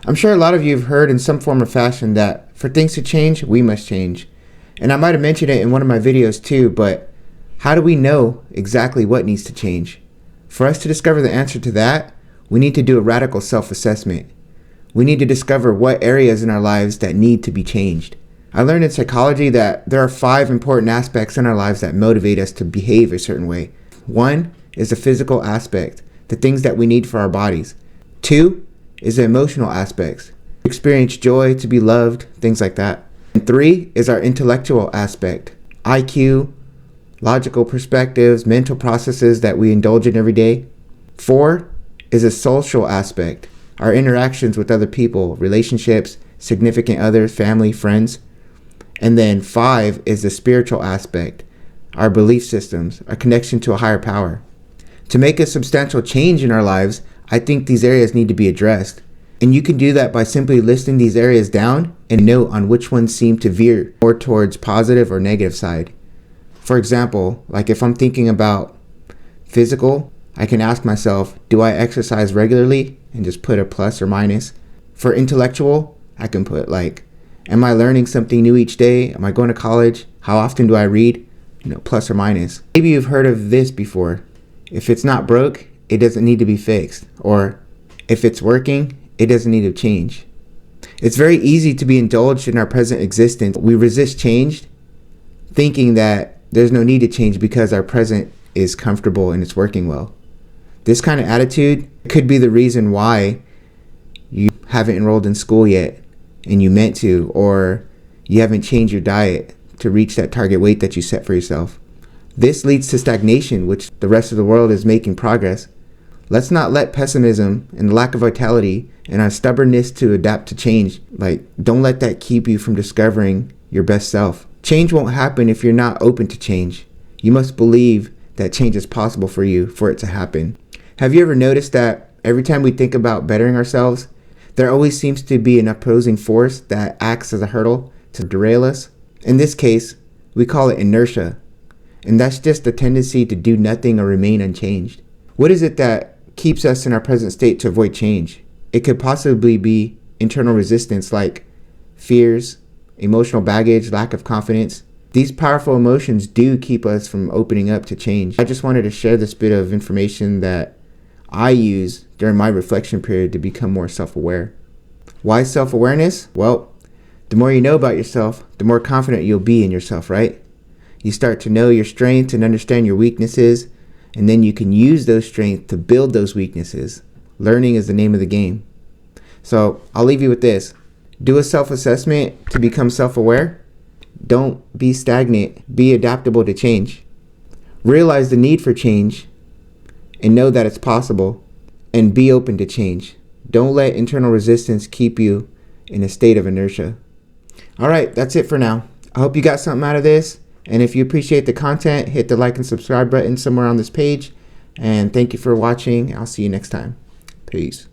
I'm sure a lot of you have heard in some form or fashion that for things to change, we must change. And I might have mentioned it in one of my videos too, but how do we know exactly what needs to change? For us to discover the answer to that, we need to do a radical self-assessment. We need to discover what areas in our lives that need to be changed. I learned in psychology that there are 5 important aspects in our lives that motivate us to behave a certain way. 1 is the physical aspect, the things that we need for our bodies. 2 is the emotional aspects, to experience joy, to be loved, things like that. And 3 is our intellectual aspect, IQ, logical perspectives, mental processes that we indulge in every day. 4 is a social aspect, our interactions with other people, relationships, significant others, family, friends. And then 5 is the spiritual aspect, our belief systems, our connection to a higher power. To make a substantial change in our lives, I think these areas need to be addressed. And you can do that by simply listing these areas down and note on which ones seem to veer more towards positive or negative side. For example, like if I'm thinking about physical, I can ask myself, do I exercise regularly? And just put a plus or minus. For intellectual, I can put like, am I learning something new each day? Am I going to college? How often do I read? Plus or minus. Maybe you've heard of this before. If it's not broke, it doesn't need to be fixed. Or if it's working, it doesn't need to change. It's very easy to be indulged in our present existence. We resist change, thinking that there's no need to change because our present is comfortable and it's working well. This kind of attitude could be the reason why you haven't enrolled in school yet and you meant to, or you haven't changed your diet to reach that target weight that you set for yourself. This leads to stagnation, which the rest of the world is making progress. Let's not let pessimism and lack of vitality and our stubbornness to adapt to change, don't let that keep you from discovering your best self. Change won't happen if you're not open to change. You must believe that change is possible for you for it to happen. Have you ever noticed that every time we think about bettering ourselves, there always seems to be an opposing force that acts as a hurdle to derail us? In this case, we call it inertia. And that's just the tendency to do nothing or remain unchanged. What is it that keeps us in our present state to avoid change? It could possibly be internal resistance like fears, emotional baggage, lack of confidence. These powerful emotions do keep us from opening up to change. I just wanted to share this bit of information that I use during my reflection period to become more self-aware. Why self-awareness? Well, the more you know about yourself, the more confident you'll be in yourself, right? You start to know your strengths and understand your weaknesses, and then you can use those strengths to build those weaknesses. Learning is the name of the game. So I'll leave you with this. Do a self-assessment to become self-aware. Don't be stagnant. Be adaptable to change. Realize the need for change and know that it's possible, and be open to change. Don't let internal resistance keep you in a state of inertia. All right, that's it for now. I hope you got something out of this. And if you appreciate the content, hit the like and subscribe button somewhere on this page. And thank you for watching. I'll see you next time. Peace.